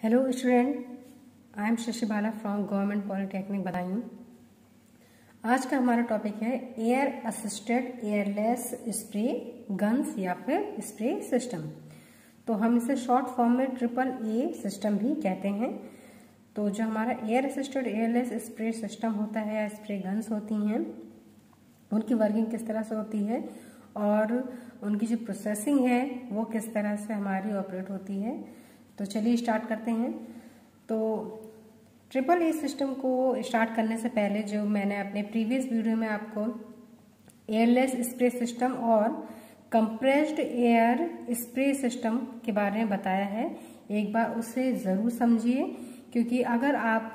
Hello student, I am Shashi Bala from government polytechnic Badaun. आज का हमारा टॉपिक है air assisted airless spray guns या फिर स्प्रे सिस्टम। तो हम इसे शॉर्ट फॉर्म में AAA सिस्टम भी कहते हैं। तो जो हमारा air assisted airless spray system होता है या स्प्रे गन्स होती हैं, उनकी वर्किंग किस तरह से होती है और उनकी जो प्रोसेसिंग है वो किस तरह से हमारी ऑपरेट होती है। तो चलिए स्टार्ट करते हैं। तो AAA सिस्टम को स्टार्ट करने से पहले जो मैंने अपने प्रीवियस वीडियो में आपको एयरलेस स्प्रे सिस्टम और कंप्रेस्ड एयर स्प्रे सिस्टम के बारे में बताया है, एक बार उसे ज़रूर समझिए, क्योंकि अगर आप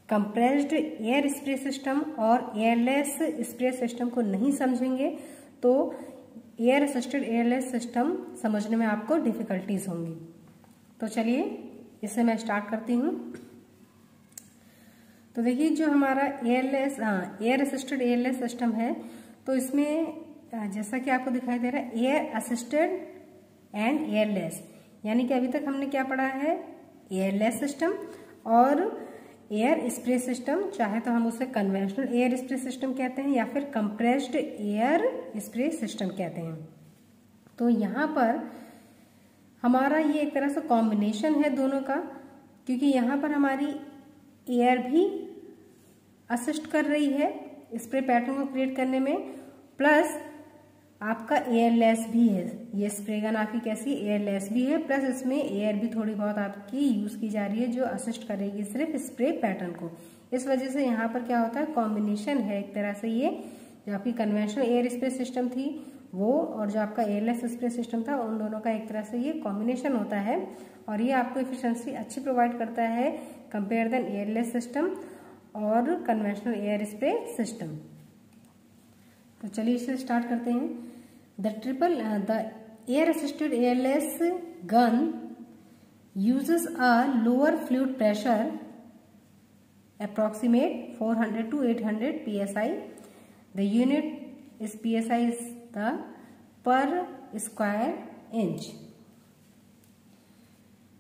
कंप्रेस्ड एयर स्प्रे सिस्टम और एयरलेस स्प्रे सिस्टम को नहीं समझेंगे तो एयर असिस्टेड एयरलेस सिस्टम समझने में आपको डिफिकल्टीज होंगी। तो चलिए इसे मैं स्टार्ट करती हूँ। तो देखिए, जो हमारा एयर असिस्टेड एयरलेस सिस्टम है, तो इसमें जैसा कि आपको दिखाई दे रहा है एयर असिस्टेड एंड एयरलेस, यानी कि अभी तक हमने क्या पढ़ा है, एयरलेस सिस्टम और एयर स्प्रे सिस्टम। चाहे तो हम उसे कन्वेंशनल एयर स्प्रे सिस्टम कहते हैं या फिर कंप्रेस्ड एयर स्प्रे सिस्टम कहते हैं। तो यहाँ पर हमारा ये एक तरह से कॉम्बिनेशन है दोनों का, क्योंकि यहाँ पर हमारी एयर भी असिस्ट कर रही है स्प्रे पैटर्न को क्रिएट करने में, प्लस आपका एयरलेस भी है। ये स्प्रे गन आपकी कैसी एयरलेस भी है, प्लस इसमें एयर भी थोड़ी बहुत आपकी यूज की जा रही है जो असिस्ट करेगी सिर्फ स्प्रे पैटर्न को। इस वजह से यहाँ पर क्या होता है, कॉम्बिनेशन है एक तरह से। ये जो आपकी कन्वेंशनल एयर स्प्रे सिस्टम थी वो और जो आपका एयरलेस स्प्रे सिस्टम था, उन दोनों का एक तरह से ये कॉम्बिनेशन होता है और ये आपको एफिशिएंसी अच्छी प्रोवाइड करता है कंपेयर देन एयरलेस सिस्टम और कन्वेंशनल एयर स्प्रे सिस्टम। तो चलिए इसे स्टार्ट करते हैं। The air assisted airless gun uses a lower fluid pressure approximate 400 to 800 psi. The unit is psi is the per square inch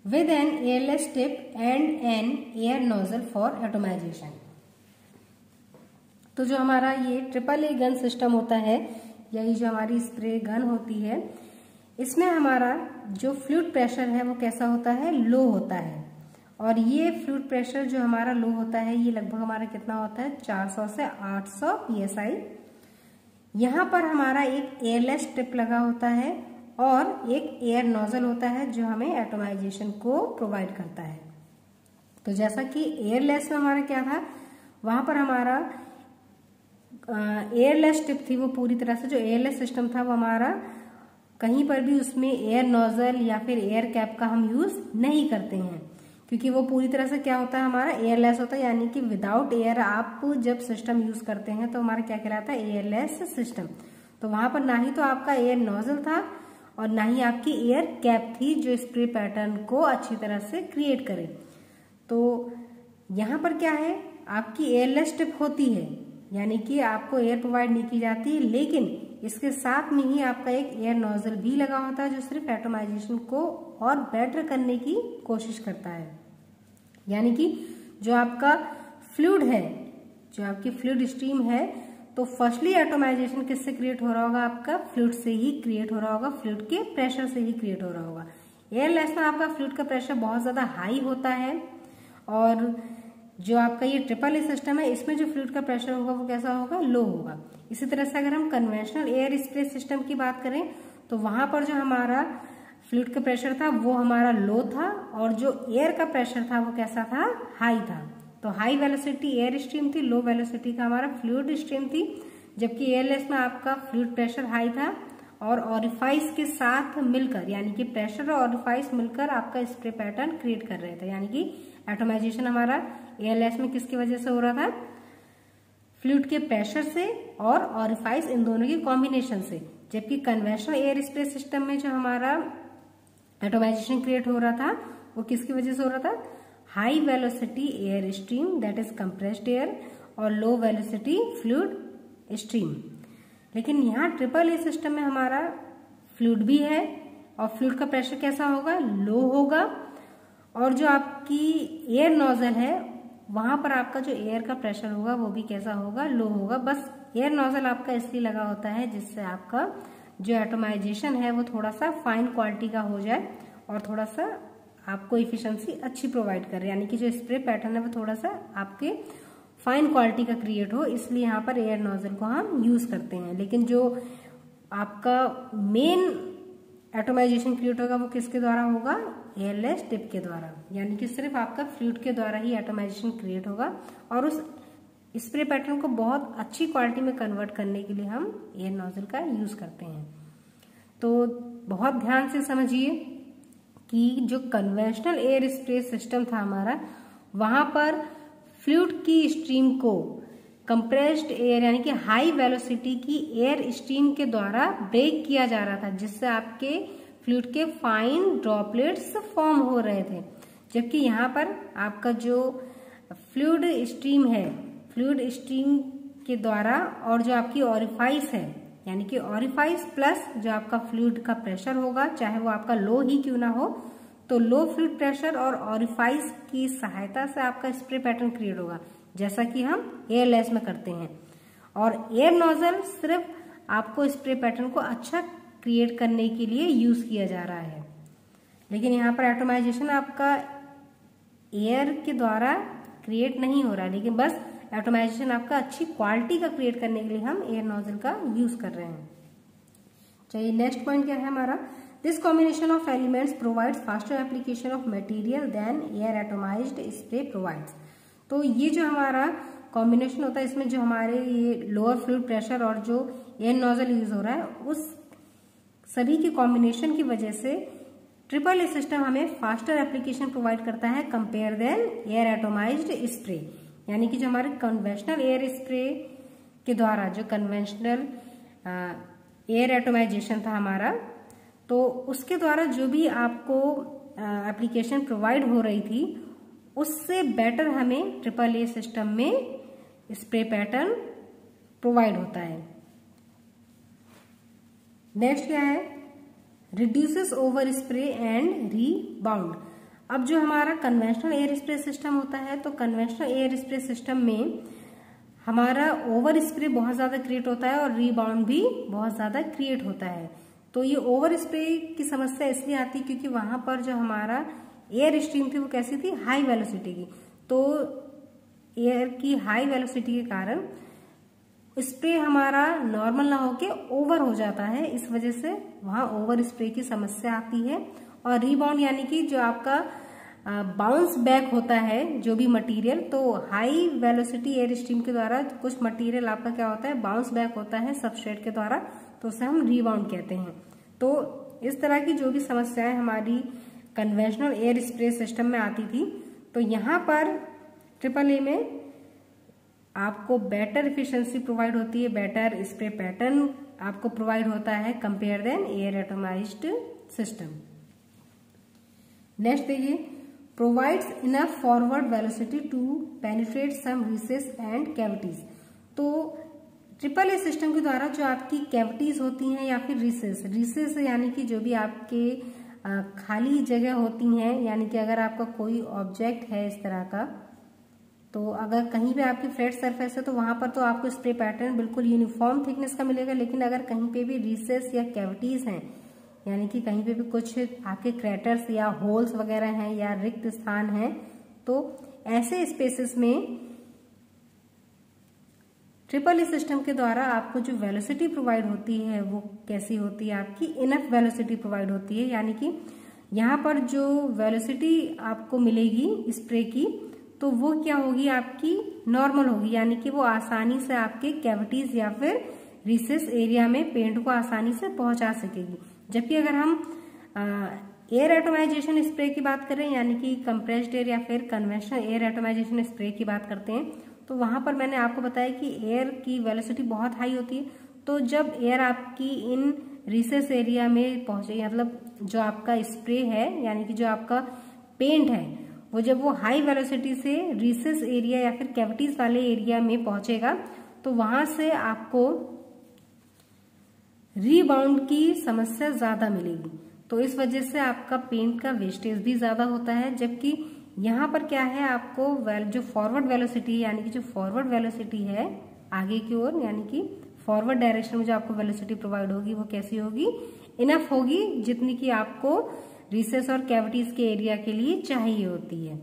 with an airless tip and an air nozzle for atomization. तो जो हमारा ये AAA gun system होता है, यही जो हमारी spray gun होती है, इसमें हमारा जो फ्लूइड प्रेशर है वो कैसा होता है, लो होता है। और ये फ्लूइड प्रेशर जो हमारा लो होता है, ये लगभग हमारा कितना होता है, 400 से 800 psi। यहाँ पर हमारा एक एयरलेस टिप लगा होता है और एक एयर नोजल होता है जो हमें एटोमाइजेशन को प्रोवाइड करता है। तो जैसा कि एयरलेस में हमारा क्या था, वहां पर हमारा एयरलेस टिप थी, वो पूरी तरह से जो एयरलेस सिस्टम था वो हमारा कहीं पर भी उसमें एयर नोजल या फिर एयर कैप का हम यूज नहीं करते हैं, क्योंकि वो पूरी तरह से क्या होता है, हमारा एयरलेस होता है। यानी कि विदाउट एयर आप जब सिस्टम यूज करते हैं तो हमारा क्या कहलाता है, एयरलेस सिस्टम। तो वहां पर ना ही तो आपका एयर नोजल था और ना ही आपकी एयर कैप थी जो स्प्रे पैटर्न को अच्छी तरह से क्रिएट करे। तो यहाँ पर क्या है, आपकी एयरलेस टिप होती है, यानी कि आपको एयर प्रोवाइड नहीं की जाती, लेकिन इसके साथ में ही आपका एक एयर नोजल भी लगा होता है जो सिर्फ एटोमाइजेशन को और बेटर करने की कोशिश करता है। यानी कि जो आपका फ्लूइड है, जो आपकी फ्लूइड स्ट्रीम है, तो फर्स्टली एटोमाइजेशन किससे क्रिएट हो रहा होगा, आपका फ्लूइड से ही क्रिएट हो रहा होगा, फ्लूइड के प्रेशर से ही क्रिएट हो रहा होगा। एयरलेस में आपका फ्लूइड का प्रेशर बहुत ज्यादा हाई होता है और जो आपका ये AAA सिस्टम है, इसमें जो फ्लूइड का प्रेशर होगा वो कैसा होगा, लो होगा। इसी तरह से अगर हम कन्वेंशनल एयर स्प्रे सिस्टम की बात करें तो वहां पर जो हमारा फ्लूइड का प्रेशर था वो हमारा लो था और जो एयर का प्रेशर था वो कैसा था, हाई था। तो हाई वेलोसिटी एयर स्ट्रीम थी, लो वेलोसिटी का हमारा फ्लूइड स्ट्रीम थी, जबकि एयरलेस में आपका फ्लूइड प्रेशर हाई था और ऑरिफाइस के साथ मिलकर, यानी कि प्रेशर और ऑरिफाइस मिलकर आपका स्प्रे पैटर्न क्रिएट कर रहे थे। यानी कि एटोमाइजेशन हमारा एयरलेस में किसकी वजह से हो रहा था, फ्लूइड के प्रेशर से और ऑरिफाइस, इन दोनों की कॉम्बिनेशन से। जबकि कन्वेंशनल एयर स्प्रे सिस्टम में जो हमारा एटोमाइजेशन क्रिएट हो रहा था वो किसकी वजह से हो रहा था, high velocity air stream that is compressed air और लो वेलोसिटी फ्लूइड स्ट्रीम। लेकिन यहाँ AAA सिस्टम में हमारा फ्लूइड भी है और फ्लूइड का प्रेशर कैसा होगा, लो होगा और जो आपकी एयर नोजल है वहां पर आपका जो एयर का प्रेशर होगा वो भी कैसा होगा, लो होगा। बस एयर नोजल आपका इसलिए लगा होता है जिससे आपका जो एटोमाइजेशन है वो थोड़ा सा फाइन क्वालिटी का हो जाए और थोड़ा सा आपको इफिशिएंसी अच्छी प्रोवाइड करे, यानी कि जो स्प्रे पैटर्न है वो थोड़ा सा आपके फाइन क्वालिटी का क्रिएट हो, इसलिए यहाँ पर एयर नोजल को हम यूज करते हैं। लेकिन जो आपका मेन एटोमाइजेशन क्रिएट होगा वो किसके द्वारा होगा, एयरलेस टिप के द्वारा, यानी कि सिर्फ आपका फ्लूइड के द्वारा ही एटोमाइजेशन क्रिएट होगा। और उस स्प्रे पैटर्न को बहुत अच्छी क्वालिटी में कन्वर्ट करने के लिए हम एयर नोजल का यूज करते हैं। तो बहुत ध्यान से समझिए कि जो कन्वेंशनल एयर स्प्रे सिस्टम था हमारा, वहां पर फ्लूइड की स्ट्रीम को कंप्रेस्ड एयर यानी कि हाई वेलोसिटी की एयर स्ट्रीम के द्वारा ब्रेक किया जा रहा था, जिससे आपके फ्लूइड के फाइन ड्रॉपलेट्स फॉर्म हो रहे थे। जबकि यहाँ पर आपका जो फ्लूइड स्ट्रीम है, फ्लूइड स्ट्रीम के द्वारा और जो आपकी ऑरिफाइस है, यानी कि ऑरिफाइस प्लस जो आपका फ्लूइड का प्रेशर होगा, चाहे वो आपका लो ही क्यों ना हो, तो लो फ्लूइड प्रेशर और ऑरिफाइस की सहायता से आपका स्प्रे पैटर्न क्रिएट होगा, जैसा कि हम एयरलेस में करते हैं। और एयर नोजल सिर्फ आपको स्प्रे पैटर्न को अच्छा क्रिएट करने के लिए यूज किया जा रहा है। लेकिन यहाँ पर एटोमाइजेशन आपका एयर के द्वारा क्रिएट नहीं हो रहा है, लेकिन बस एटोमाइजेशन आपका अच्छी क्वालिटी का क्रिएट करने के लिए हम एयर नोजल का यूज कर रहे हैं। चलिए नेक्स्ट पॉइंट क्या है हमारा, this combination of elements provides faster application of material than air atomized spray provides. तो ये जो हमारा कॉम्बिनेशन होता है, इसमें जो हमारे ये लोअर फ्लूइड प्रेशर और जो एयर नोजल यूज हो रहा है, उस सभी के कॉम्बिनेशन की वजह से ट्रिपल ए सिस्टम हमें फास्टर एप्लीकेशन प्रोवाइड करता है compare than air atomized spray. यानी कि जो हमारे कन्वेंशनल एयर स्प्रे के द्वारा जो कन्वेंशनल एयर एटोमाइजेशन था हमारा, तो उसके द्वारा जो भी आपको एप्लीकेशन प्रोवाइड हो रही थी, उससे बेटर हमें ट्रिपल ए सिस्टम में स्प्रे पैटर्न प्रोवाइड होता है। नेक्स्ट क्या है, reduces over spray and rebound. अब जो हमारा कन्वेंशनल एयर स्प्रे सिस्टम होता है, तो कन्वेंशनल एयर स्प्रे सिस्टम में हमारा ओवर स्प्रे बहुत ज्यादा क्रिएट होता है और रीबाउंड भी बहुत ज्यादा क्रिएट होता है। तो ये ओवर स्प्रे की समस्या इसलिए आती है क्योंकि वहां पर जो हमारा एयर स्ट्रीम थी वो कैसी थी, हाई वेलोसिटी की। तो एयर की हाई वेलोसिटी के कारण स्प्रे हमारा नॉर्मल ना होके ओवर हो जाता है, इस वजह से वहां ओवर स्प्रे की समस्या आती है। और रीबाउंड यानी कि जो आपका बाउंस बैक होता है जो भी मटेरियल, तो हाई वेलोसिटी एयर स्ट्रीम के द्वारा कुछ मटेरियल आपका क्या होता है, बाउंस बैक होता है सबस्ट्रेट के द्वारा, तो उसे हम रीबाउंड कहते हैं। तो इस तरह की जो भी समस्याएं हमारी कन्वेंशनल एयर स्प्रे सिस्टम में आती थी, तो यहाँ पर ट्रिपल ए में आपको बेटर इफिशिएंसी प्रोवाइड होती है, बेटर स्प्रे पैटर्न आपको प्रोवाइड होता है compare than air atomized system. Next देखिए, provides enough forward velocity to penetrate some recesses and cavities. तो ट्रिपल ए सिस्टम के द्वारा जो आपकी कैविटीज होती हैं या फिर रिसेस यानी कि जो भी आपके खाली जगह होती हैं, यानी कि अगर आपका कोई ऑब्जेक्ट है इस तरह का, तो अगर कहीं पे आपकी फ्लैट सरफेस है तो वहां पर तो आपको स्प्रे पैटर्न बिल्कुल यूनिफॉर्म थिकनेस का मिलेगा। लेकिन अगर कहीं पे भी रिसेस या कैविटीज हैं, यानी कि कहीं पे भी कुछ आपके क्रैटर्स या होल्स वगैरह हैं या रिक्त स्थान है, तो ऐसे स्पेसेस में ट्रिपल ए सिस्टम के द्वारा आपको जो वेलोसिटी प्रोवाइड होती है वो कैसी होती है, आपकी इनफ वेलोसिटी प्रोवाइड होती है। यानी कि यहाँ पर जो वेलोसिटी आपको मिलेगी स्प्रे की, तो वो क्या होगी, आपकी नॉर्मल होगी, यानी कि वो आसानी से आपके कैविटीज या फिर रिसेस एरिया में पेंट को आसानी से पहुंचा सकेगी। जबकि अगर हम एयर एटोमाइजेशन स्प्रे की बात करें, यानी कि कंप्रेस्ड एयर या फिर कन्वेंशनल एयर एटोमाइजेशन स्प्रे की बात करते हैं, तो वहां पर मैंने आपको बताया कि एयर की वेलोसिटी बहुत हाई होती है। तो जब एयर आपकी इन रिसेस एरिया में पहुंचे, मतलब जो आपका स्प्रे है यानी कि जो आपका पेंट है, वो जब वो हाई वेलोसिटी से रिसेस एरिया या फिर कैविटीज वाले एरिया में पहुंचेगा, तो वहां से आपको रीबाउंड की समस्या ज्यादा मिलेगी। तो इस वजह से आपका पेंट का वेस्टेज भी ज्यादा होता है। जबकि यहाँ पर क्या है, आपको जो फॉरवर्ड वेलोसिटी यानी कि जो फॉरवर्ड वेलोसिटी है आगे की ओर, यानी कि फॉरवर्ड डायरेक्शन में जो आपको वेलोसिटी प्रोवाइड होगी वो कैसी होगी, इनफ होगी, जितनी कि आपको रिसेस और कैविटीज के एरिया के लिए चाहिए होती है।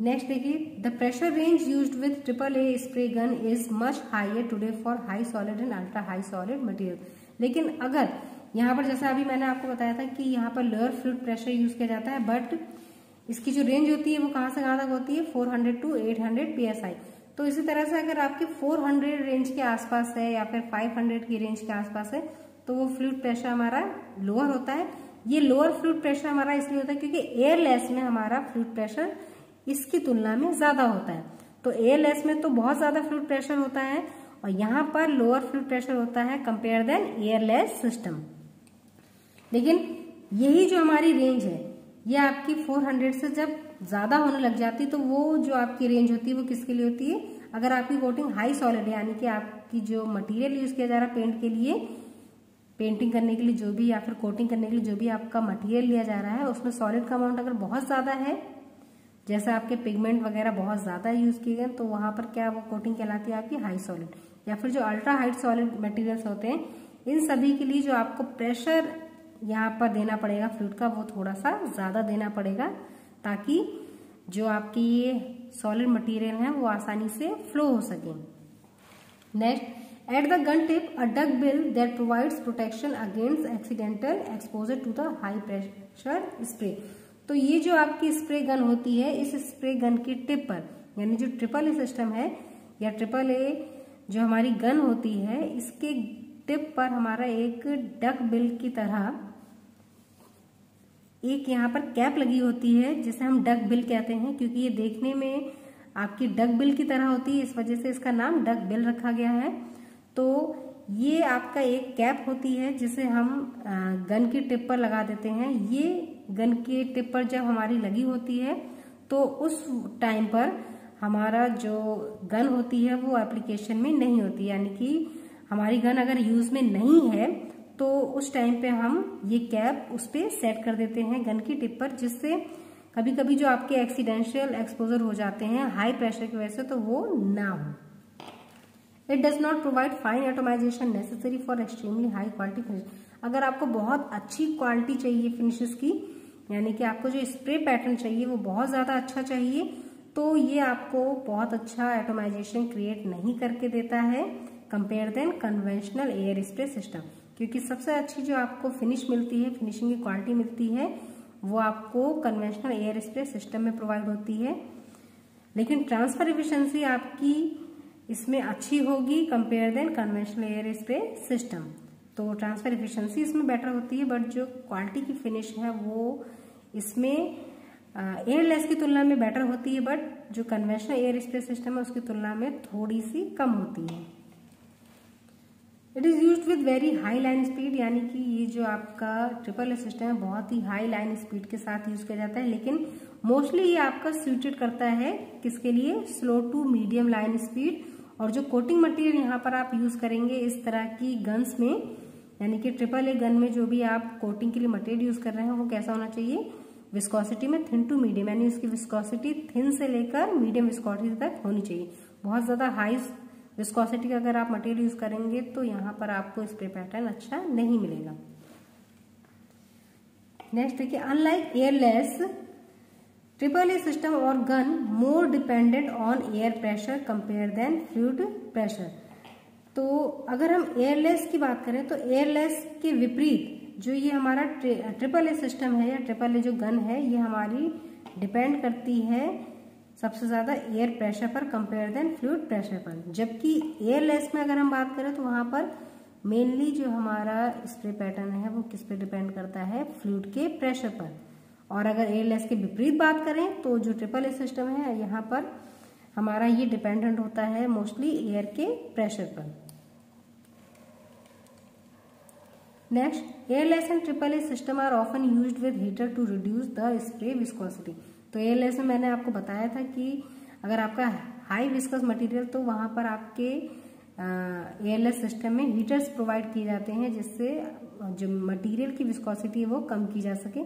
नेक्स्ट देखिए, the pressure range used with AAA spray gun is much higher today for high solid and ultra high solid material. लेकिन अगर यहाँ पर जैसा अभी मैंने आपको बताया था कि यहाँ पर लोअर फ्लूइड प्रेशर यूज किया जाता है, बट इसकी जो रेंज होती है वो कहाँ से कहाँ तक होती है, 400 to 800 PSI। तो इसी तरह से अगर आपके 400 रेंज के आसपास है या फिर 500 की रेंज के आसपास है तो वो फ्लूइड प्रेशर हमारा लोअर होता है। ये लोअर फ्लूइड प्रेशर हमारा इसलिए होता है क्योंकि एयरलेस में हमारा फ्लूइड प्रेशर इसकी तुलना में ज्यादा होता है। तो एयरलेस में तो बहुत ज्यादा फ्लूइड प्रेशर होता है और यहाँ पर लोअर फ्लूइड प्रेशर होता है कंपेयर देन एयरलेस सिस्टम। लेकिन यही जो हमारी रेंज है ये आपकी 400 से जब ज्यादा होने लग जाती है तो वो जो आपकी रेंज होती है वो किसके लिए होती है, अगर आपकी कोटिंग हाई सॉलिड है यानी कि आपकी जो मटेरियल यूज किया जा रहा है पेंट के लिए, पेंटिंग करने के लिए जो भी या फिर कोटिंग करने के लिए जो भी आपका मटेरियल लिया जा रहा है उसमें सॉलिड का अमाउंट अगर बहुत ज्यादा है, जैसा आपके पिगमेंट वगैरह बहुत ज्यादा यूज किए गए, तो वहां पर क्या वो कोटिंग कहलाती है आपकी हाई सॉलिड। या फिर जो अल्ट्रा हाई सॉलिड मटेरियल्स होते हैं इन सभी के लिए जो आपको प्रेशर यहाँ पर देना पड़ेगा फ्लूइड का वो थोड़ा सा ज्यादा देना पड़ेगा ताकि जो आपकी ये सॉलिड मटेरियल है वो आसानी से फ्लो हो सके। Next, at the gun tip a duck bill that provides protection against accidental exposure to the high pressure spray. तो ये जो आपकी स्प्रे गन होती है, इस स्प्रे गन की टिप पर यानी जो AAA सिस्टम है या AAA जो हमारी गन होती है इसके टिप पर हमारा एक डक बिल की तरह एक यहाँ पर कैप लगी होती है जिसे हम डक बिल कहते हैं, क्योंकि ये देखने में आपकी डक बिल की तरह होती है, इस वजह से इसका नाम डक बिल रखा गया है। तो ये आपका एक कैप होती है जिसे हम गन की टिप पर लगा देते हैं। ये गन की टिप पर जब हमारी लगी होती है तो उस टाइम पर हमारा जो गन होती है वो एप्लीकेशन में नहीं होती, यानी कि हमारी गन अगर यूज में नहीं है तो उस टाइम पे हम ये कैप उस पे सेट कर देते हैं गन की टिप पर, जिससे कभी कभी जो आपके एक्सीडेंशियल एक्सपोजर हो जाते हैं हाई प्रेशर की वजह से तो वो ना हो। It does not provide fine atomisation necessary for extremely high quality finish. अगर आपको बहुत अच्छी क्वालिटी चाहिए फिनिशेस की, यानी कि आपको जो स्प्रे पैटर्न चाहिए वो बहुत ज्यादा अच्छा चाहिए, तो ये आपको बहुत अच्छा एटोमाइजेशन क्रिएट नहीं करके देता है compare than conventional air spray system. क्योंकि सबसे अच्छी जो आपको फिनिश मिलती है, फिनिशिंग की क्वालिटी मिलती है, वो आपको कन्वेंशनल एयर स्प्रे सिस्टम में प्रोवाइड होती है। लेकिन ट्रांसफर एफिशिएंसी आपकी इसमें अच्छी होगी compare than conventional air spray system. तो ट्रांसफर एफिशिएंसी इसमें बेटर होती है, बट जो क्वालिटी की फिनिश है वो इसमें एयरलेस की तुलना में बेटर होती है, बट जो कन्वेंशनल एयर स्प्रे सिस्टम है उसकी तुलना में थोड़ी सी कम होती है। It is used with very high line speed, यानी कि ये जो आपका AAA सिस्टम है बहुत ही हाई लाइन स्पीड के साथ यूज किया जाता है, लेकिन मोस्टली ये आपका सूटेड करता है किसके लिए, slow to medium line speed. और जो कोटिंग मटेरियल यहाँ पर आप यूज करेंगे इस तरह की गन्स में, यानी कि AAA गन में जो भी आप कोटिंग के लिए मटेरियल यूज कर रहे हैं वो कैसा होना चाहिए, विस्कोसिटी में थिन टू मीडियम, यानी उसकी विस्कोसिटी थिन से लेकर मीडियम विस्कोसिटी तक होनी चाहिए। बहुत ज्यादा हाई विस्कोसिटी का अगर आप मटेरियल यूज करेंगे तो यहाँ पर आपको स्प्रे पैटर्न अच्छा नहीं मिलेगा। नेक्स्ट देखिए, अनलाइक एयरलेस AAA सिस्टम और gun more dependent on air pressure compare than fluid pressure. तो अगर हम एयरलेस की बात करें तो एयरलेस के विपरीत जो ये हमारा AAA सिस्टम है या AAA जो गन है ये हमारी डिपेंड करती है सबसे ज्यादा एयर प्रेशर पर कंपेयर देन फ्लूइड प्रेशर पर। जबकि एयरलेस में अगर हम बात करें तो वहां पर मेनली जो हमारा स्प्रे पैटर्न है वो किस पे डिपेंड करता है, फ्लूइड के प्रेशर पर। और अगर एयरलेस के विपरीत बात करें तो जो AAA सिस्टम है यहाँ पर हमारा ये डिपेंडेंट होता है मोस्टली एयर के प्रेशर पर। Next, airless and AAA system are often used with heater to reduce the spray viscosity. तो एयरलेस में मैंने आपको बताया था कि अगर आपका हाई विस्कस मटेरियल तो वहां पर आपके एयरलेस सिस्टम में हीटर्स प्रोवाइड किए जाते हैं, जिससे जो मटेरियल की विस्कोसिटी है वो कम की जा सके।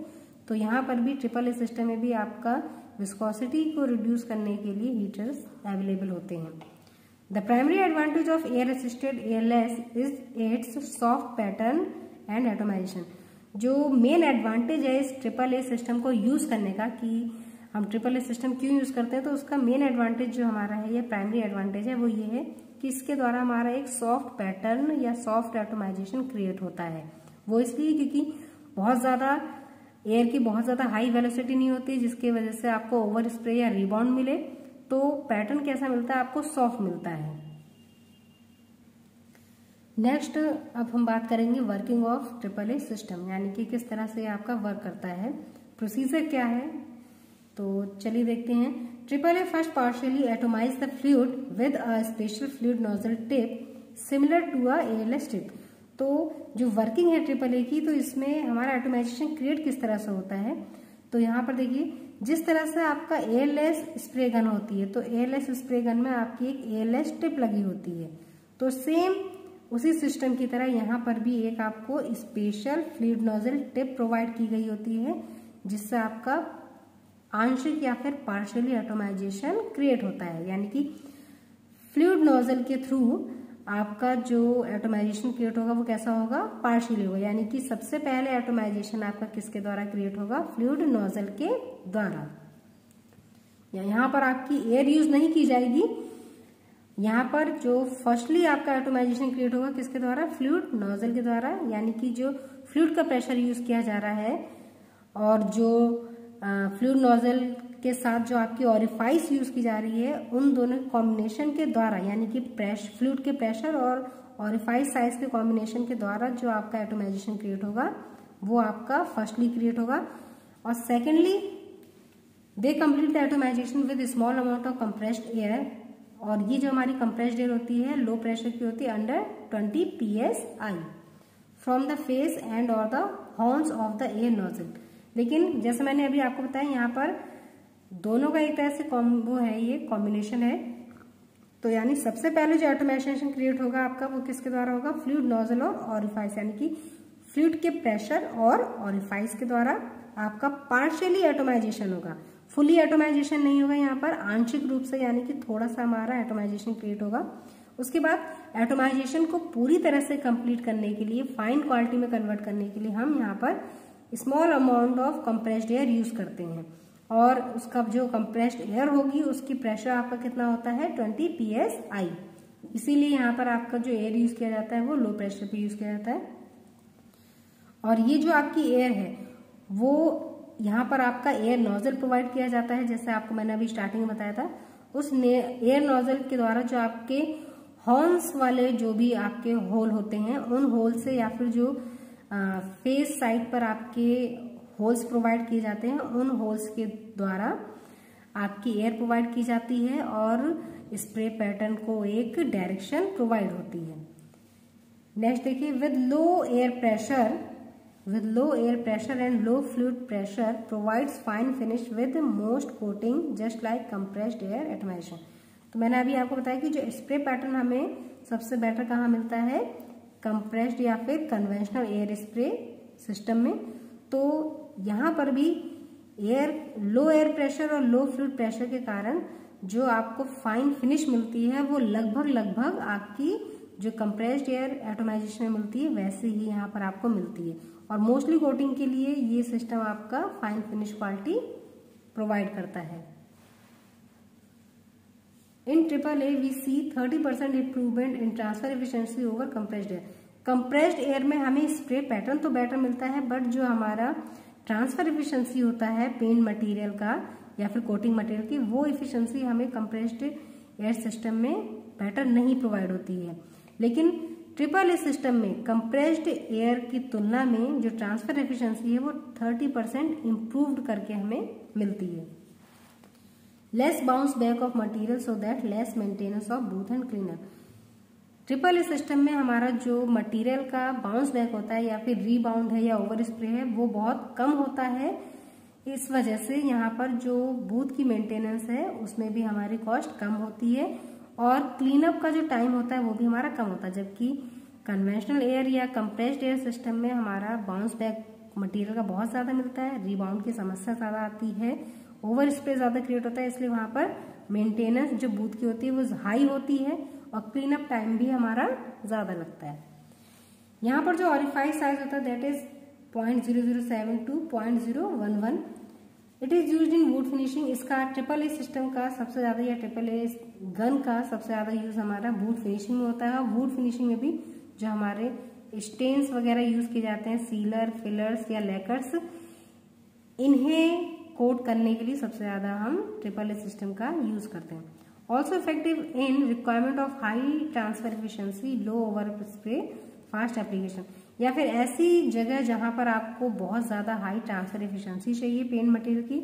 तो यहाँ पर भी ट्रिपल ए सिस्टम में भी आपका विस्कोसिटी को रिड्यूस करने के लिए हीटर्स अवेलेबल होते हैं। The primary advantage of air assisted airless is it's soft pattern and atomisation. जो मेन एडवांटेज है इस ट्रिपल ए सिस्टम को यूज करने का, कि हम ट्रिपल ए सिस्टम क्यों यूज करते हैं, तो उसका मेन एडवांटेज जो हमारा है, ये प्राइमरी एडवांटेज है, वो ये है कि इसके द्वारा हमारा एक सॉफ्ट पैटर्न या सॉफ्ट एटोमाइजेशन क्रिएट होता है। वो इसलिए क्योंकि बहुत ज्यादा एयर की बहुत ज्यादा हाई वेलोसिटी नहीं होती, जिसकी वजह से आपको ओवर स्प्रे या रिबाउंड मिले, तो पैटर्न कैसा मिलता है, आपको सॉफ्ट मिलता है। नेक्स्ट अब हम बात करेंगे working of triple A system, यानी कि किस तरह से आपका वर्क करता है, प्रोसीजर क्या है। तो चलिए देखते हैं। Triple A first partially atomize the fluid with a special fluid nozzle tip similar to a airless tip. तो जो वर्किंग है ट्रिपल ए की, तो इसमें हमारा एटोमाइजेशन क्रिएट किस तरह से होता है। तो यहाँ पर देखिए, जिस तरह से आपका एयरलेस स्प्रे गन होती है, तो एयरलेस स्प्रे गन में आपकी एक एयरलेस टिप लगी होती है। तो सेम उसी सिस्टम की तरह यहाँ पर भी एक आपको special fluid nozzle tip provide की गई होती है, जिससे आपका आंशिक या फिर पार्शियली एटोमाइजेशन क्रिएट होता है। यानी कि फ्लूइड नोजल के थ्रू आपका जो एटोमाइजेशन क्रिएट होगा वो कैसा होगा, पार्शियली होगा। यानी कि सबसे पहले एटोमाइजेशन आपका किसके द्वारा क्रिएट होगा, फ्लूइड नोजल के द्वारा। यहाँ पर आपकी एयर यूज नहीं की जाएगी, यहाँ पर जो फर्स्टली आपका एटोमाइजेशन क्रिएट होगा किसके द्वारा, फ्लूइड नोजल के द्वारा। यानी कि जो फ्लूइड का प्रेशर यूज किया जा रहा है और जो फ्लूइड नोजल के साथ जो आपकी ऑरिफाइस यूज की जा रही है, उन दोनों कॉम्बिनेशन के द्वारा, यानी कि फ्लूइड के प्रेशर और ऑरिफाइस साइज के कॉम्बिनेशन के द्वारा जो आपका एटोमाइजेशन क्रिएट होगा वो आपका फर्स्टली क्रिएट होगा। और secondly they complete the atomisation with small amount of compressed air. और ये जो हमारी कंप्रेस्ड एयर होती है लो प्रेशर की होती है, under 20 psi from the face end और the horns of the air nozzle. लेकिन जैसे मैंने अभी आपको बताया, यहाँ पर दोनों का एक तरह से कॉम्बो है, ये कॉम्बिनेशन है। तो यानी सबसे पहले जो एटोमाइजेशन क्रिएट होगा आपका वो किसके द्वारा होगा, फ्लूइड नोजल और ऑरिफाइस, यानी कि फ्लूइड के प्रेशर और ऑरिफाइस के द्वारा आपका पार्शियली एटोमाइजेशन होगा। फुली एटोमाइजेशन नहीं होगा यहाँ पर, आंशिक रूप से, यानी कि थोड़ा सा हमारा एटोमाइजेशन क्रिएट होगा। उसके बाद एटोमाइजेशन को पूरी तरह से कंप्लीट करने के लिए, फाइन क्वालिटी में कन्वर्ट करने के लिए हम यहाँ पर small amount of compressed air use करते हैं। और उसका जो कंप्रेस्ड एयर होगी उसकी प्रेशर आपका कितना होता है, 20 psi। इसीलिए यहाँ पर आपका जो एयर यूज किया जाता है वो लो प्रेशर पे यूज किया जाता है। और ये जो आपकी एयर है वो यहाँ पर आपका एयर नोजल प्रोवाइड किया जाता है, जैसे आपको मैंने अभी स्टार्टिंग में बताया था। उस एयर नोजल के द्वारा जो आपके हॉर्न्स वाले जो भी आपके होल होते हैं, उन होल से या फिर जो फेस साइड पर आपके होल्स प्रोवाइड किए जाते हैं, उन होल्स के द्वारा आपकी एयर प्रोवाइड की जाती है और स्प्रे पैटर्न को एक डायरेक्शन प्रोवाइड होती है। नेक्स्ट देखिए, with low air pressure and low fluid pressure provides fine finish with most coating just like compressed air atomisation. तो मैंने अभी आपको बताया कि जो स्प्रे पैटर्न हमें सबसे बेटर कहाँ मिलता है, कंप्रेस्ड या फिर कन्वेंशनल एयर स्प्रे सिस्टम में। तो यहाँ पर भी लो एयर प्रेशर और लो फ्लूइड प्रेशर के कारण जो आपको फाइन फिनिश मिलती है वो लगभग आपकी जो कंप्रेस्ड एयर एटोमाइजेशन में मिलती है वैसे ही यहाँ पर आपको मिलती है। और मोस्टली कोटिंग के लिए ये सिस्टम आपका फाइन फिनिश क्वालिटी प्रोवाइड करता है। In triple A V C 30% improvement in transfer efficiency over compressed air. Compressed air में हमें स्प्रे पैटर्न तो बेटर मिलता है, बट जो हमारा ट्रांसफर एफिशिएंसी होता है पेंट मटेरियल का या फिर कोटिंग मटेरियल की, वो एफिशिएंसी हमें कंप्रेस्ड एयर सिस्टम में बेटर नहीं प्रोवाइड होती है। लेकिन ट्रिपल ए सिस्टम में कंप्रेस्ड एयर की तुलना में जो ट्रांसफर एफिशिएंसी है वो 30% इम्प्रूव्ड करके हमें मिलती है। Less bounce back of material so that less maintenance of booth and cleaner. Triple A system में हमारा जो मटेरियल का बाउंस बैक होता है या फिर रीबाउंड है या ओवर स्प्रे है वो बहुत कम होता है। इस वजह से यहाँ पर जो बूथ की मेंटेनेंस है उसमें भी हमारी कॉस्ट कम होती है और क्लीनअप का जो टाइम होता है वो भी हमारा कम होता है, जबकि कन्वेंशनल एयर या कंप्रेस्ड एयर सिस्टम में हमारा बाउंस बैक मटेरियल का बहुत ज्यादा मिलता है, रिबाउंड की समस्या ज्यादा आती है, ओवर स्प्रे ज्यादा क्रिएट होता है, इसलिए वहां पर मेंटेनेंस जो बूथ की होती है वो हाई होती है और क्लीनअप टाइम भी हमारा ज्यादा लगता है। यहाँ पर जो ऑरिफाइस साइज होता है that is 0.0072 to 0.011। It is used in would finishing. इसका AAA सिस्टम का सबसे ज्यादा या AAA गन का सबसे ज्यादा यूज हमारा वुड फिनिशिंग में होता है। वुड फिनिशिंग में भी जो हमारे स्टेन्स वगैरह यूज किए जाते हैं, सीलर, फिलर्स या लैकर्स, इन्हें कोट करने के लिए सबसे ज्यादा हम AAA सिस्टम का यूज करते हैं। Also effective in requirement of high transfer efficiency, low over spray, fast application, या फिर ऐसी जगह जहां पर आपको बहुत ज्यादा हाई ट्रांसफर एफिशिएंसी चाहिए पेंट मटेरियल की,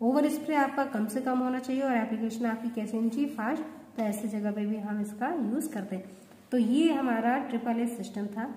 ओवर स्प्रे आपका कम से कम होना चाहिए और एप्लीकेशन आपकी कैसे होनी चाहिए, फास्ट, तो ऐसी जगह पे भी हम इसका यूज करते हैं। तो ये हमारा AAA सिस्टम था।